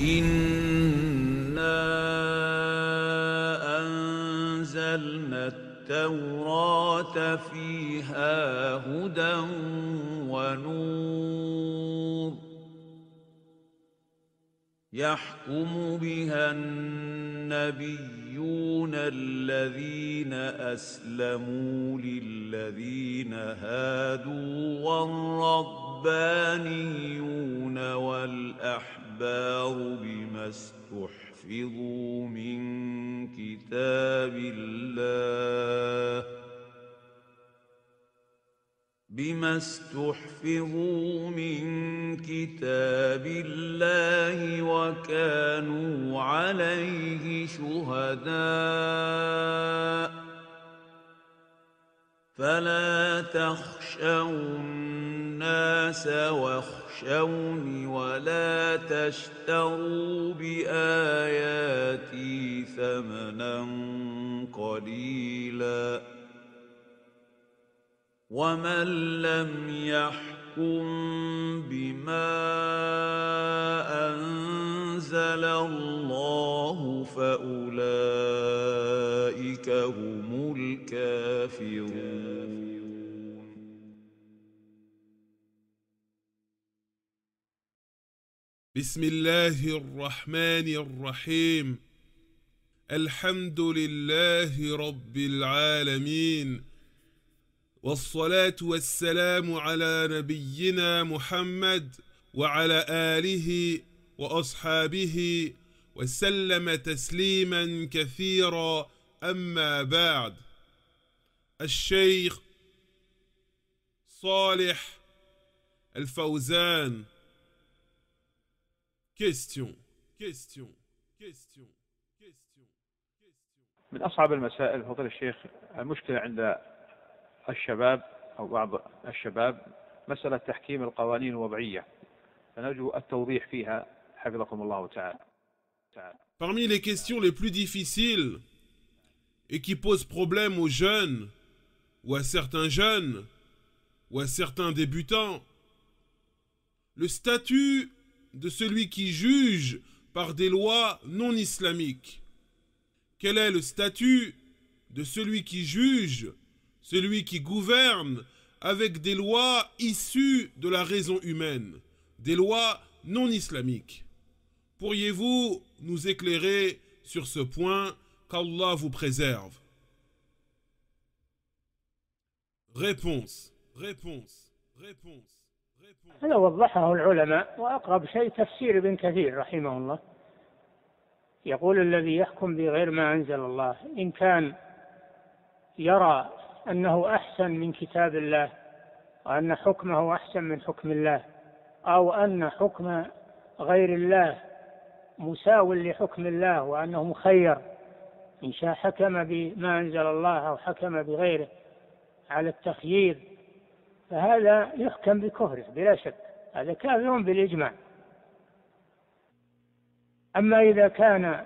إنا أنزلنا التوراة فيها هدى ونور يحكم بها النبيون الذين أسلموا للذين هادوا والربانيون والأحبار بما استحفظوا من كتاب الله وكانوا عليه شهداء فلا تخشوا الناس واخشوني ولا تشتروا بآياتي ثمنا قليلا ومن لم يحكم بما أنزل الله فأولئك هم الكافرون. بسم الله الرحمن الرحيم. الحمد لله رب العالمين، والصلاة والسلام على نبينا محمد وعلى آله وأصحابه وسلم تسليما كثيرا. أما بعد. الشيخ صالح الفوزان. question. من أصعب المسائل فضيلة الشيخ المشكلة عند الشباب أو بعض الشباب مسألة تحكيم القوانين الوضعية، فنرجو التوضيح فيها حفظكم الله تعالى. Parmi les questions les plus difficiles et qui posent problème aux jeunes ou à certains jeunes ou à certains débutants, le statut de celui qui juge par des lois non islamiques. Quel est le statut de celui qui juge, celui qui gouverne avec des lois issues de la raison humaine, des lois non islamiques? Pourriez-vous nous éclairer sur ce point? Qu'Allah vous préserve. Réponse. هذا وضحه العلماء، وأقرب شيء تفسير ابن كثير رحمه الله. يقول الذي يحكم بغير ما أنزل الله إن كان يرى أنه أحسن من كتاب الله وأن حكمه أحسن من حكم الله، أو أن حكم غير الله مساو لحكم الله وأنه مخير إن شاء حكم بما أنزل الله أو حكم بغيره على التخيير، فهذا يحكم بكفره بلا شك، هذا كافر بالإجماع. أما إذا كان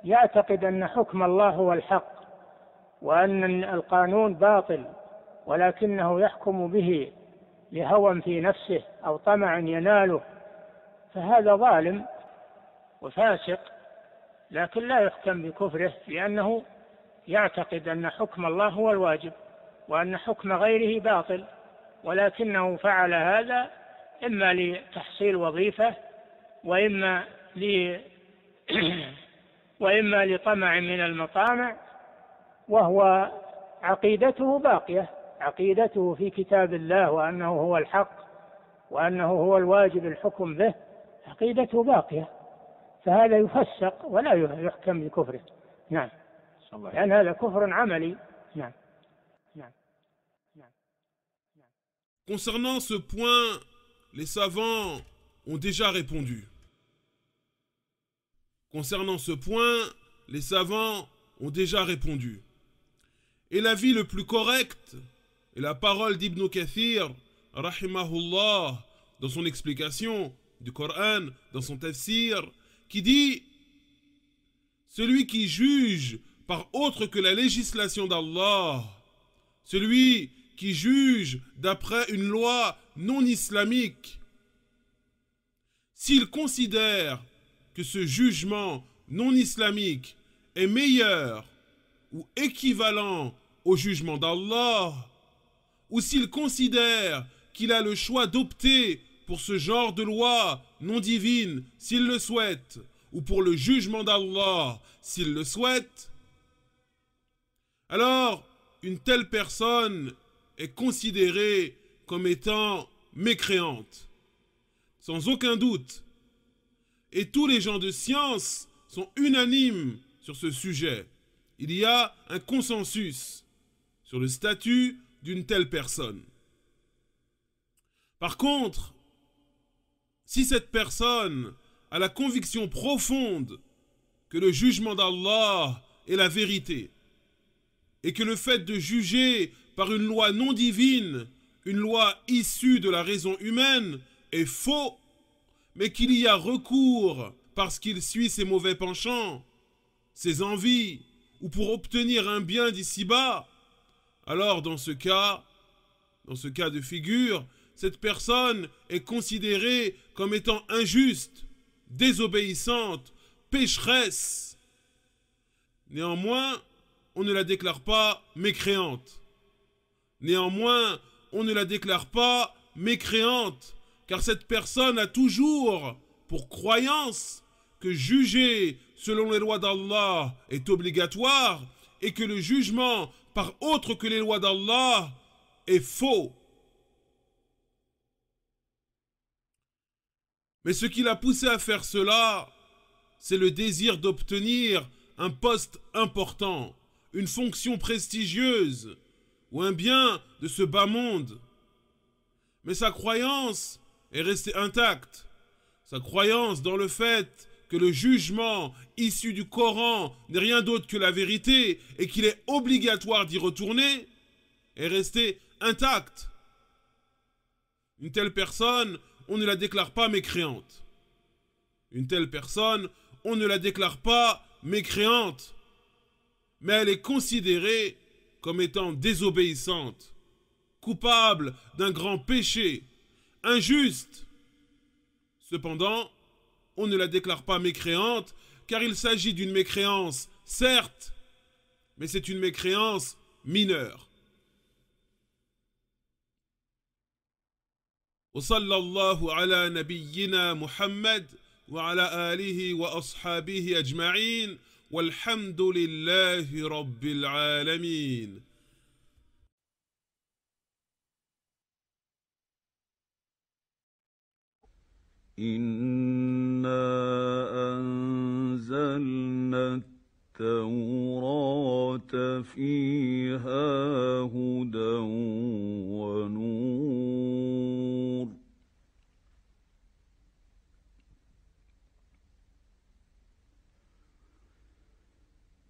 يعتقد أن حكم الله هو الحق وأن القانون باطل ولكنه يحكم به لهوى في نفسه أو طمع يناله، فهذا ظالم وفاسق، لكن لا يحكم بكفره لأنه يعتقد أن حكم الله هو الواجب وأن حكم غيره باطل، ولكنه فعل هذا إما لتحصيل وظيفة وإما لطمع من المطامع، وهو عقيدته باقية، عقيدته في كتاب الله وأنه هو الحق وأنه هو الواجب الحكم به، عقيدته باقية، فهذا يفسق ولا يحكم بكفره. نعم، لأن هذا كفر عملي. نعم. Concernant ce point, les savants ont déjà répondu. Et l'avis le plus correct est la parole d'Ibn Kathir, rahimahullah, dans son explication du Coran, dans son tafsir, qui dit: celui qui juge par autre que la législation d'Allah, celui qui juge d'après une loi non islamique, s'il considère que ce jugement non islamique est meilleur ou équivalent au jugement d'Allah, ou s'il considère qu'il a le choix d'opter pour ce genre de loi non divine s'il le souhaite, ou pour le jugement d'Allah s'il le souhaite, alors une telle personne est considérée comme étant mécréante, sans aucun doute. Et tous les gens de science sont unanimes sur ce sujet. Il y a un consensus sur le statut d'une telle personne. Par contre, si cette personne a la conviction profonde que le jugement d'Allah est la vérité, et que le fait de juger par une loi non divine, une loi issue de la raison humaine, est faux, mais qu'il y a recours parce qu'il suit ses mauvais penchants, ses envies, ou pour obtenir un bien d'ici-bas, alors dans ce cas de figure, cette personne est considérée comme étant injuste, désobéissante, pécheresse. Néanmoins, on ne la déclare pas mécréante. Néanmoins, on ne la déclare pas mécréante, car cette personne a toujours pour croyance que juger selon les lois d'Allah est obligatoire et que le jugement par autre que les lois d'Allah est faux. Mais ce qui l'a poussé à faire cela, c'est le désir d'obtenir un poste important, une fonction prestigieuse ou un bien de ce bas monde. Mais sa croyance est restée intacte. Sa croyance dans le fait que le jugement issu du Coran n'est rien d'autre que la vérité et qu'il est obligatoire d'y retourner est restée intacte. Une telle personne, on ne la déclare pas mécréante. Une telle personne, on ne la déclare pas mécréante, mais elle est considérée comme étant désobéissante, coupable d'un grand péché, injuste. Cependant, on ne la déclare pas mécréante, car il s'agit d'une mécréance, certes, mais c'est une mécréance mineure. وصلى الله على نبينا محمد وعلى آله وأصحابه أجمعين والحمد لله رب العالمين. إنا أنزلنا التوراة فيها هدى ونور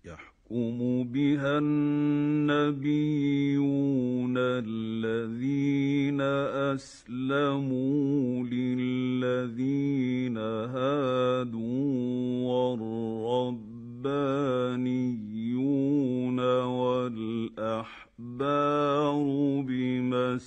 يحكم بها النبيون الذين أسلموا للذين هادوا والربانيون والأحبار بما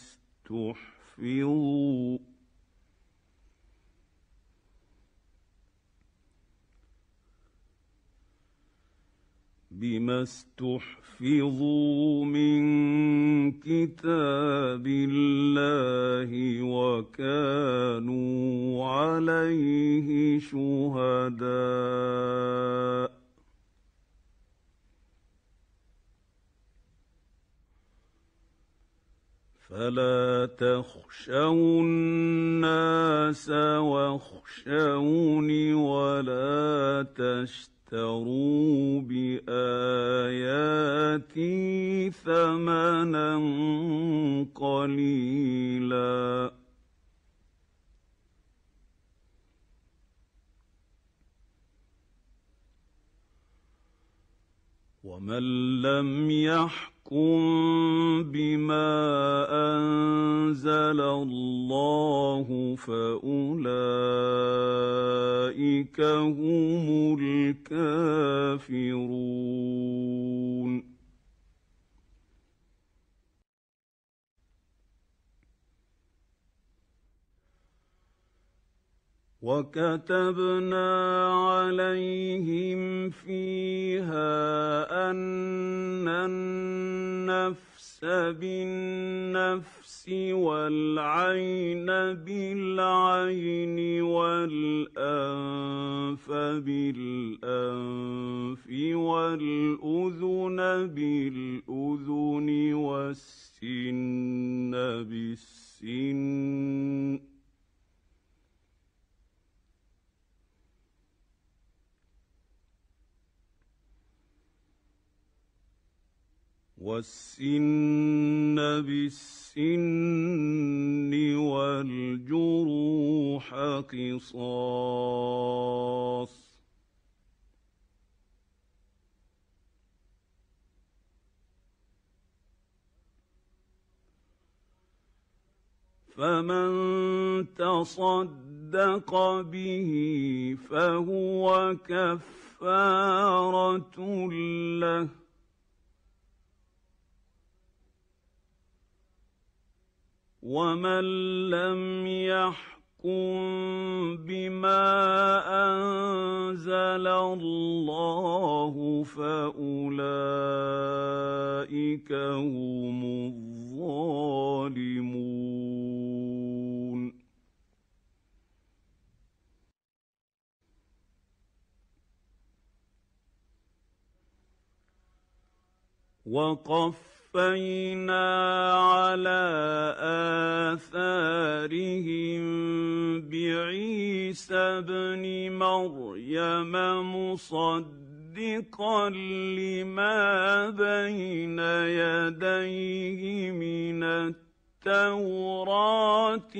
استحفظوا من كتاب الله وكانوا عليه شهداء فلا تخشوا الناس واخشوني ولا تشتروا بآياتي ثمنا قليلا ومن لم يحكم بما أنزل الله فأولئك هم الكافرون وكتبنا عليهم فيها أن النفس بالنفس والعين بالعين والأنف بالأنف والأذن بالأذن والسن بالسن بالسن والجروح قصاص فمن تصدق به فهو كفارة له ومن لم يحكم بما أنزل الله فأولئك هم الظالمون. وقفينا على آثارهم بعيسى ابن مريم مصدقا لما بين يديه من التوراة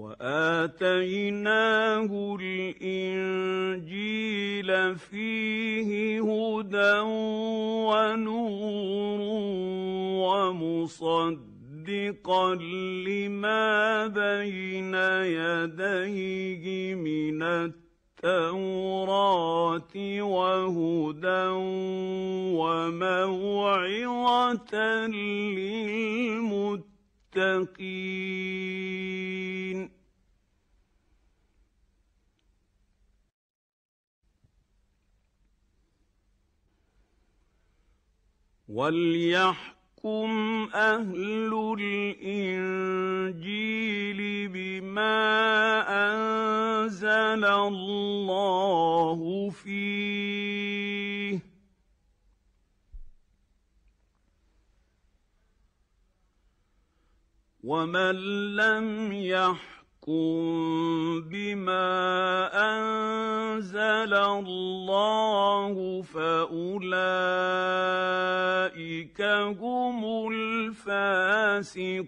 وآتيناه الإنجيل فيه هدى ونور ومصدقا لما بين يديه من التوراة وهدى وموعظة للمتقين. وليحكم أهل الإنجيل بما أنزل الله فيه ومن لم يحكم بما أنزل الله فأولئك هم الفاسقون.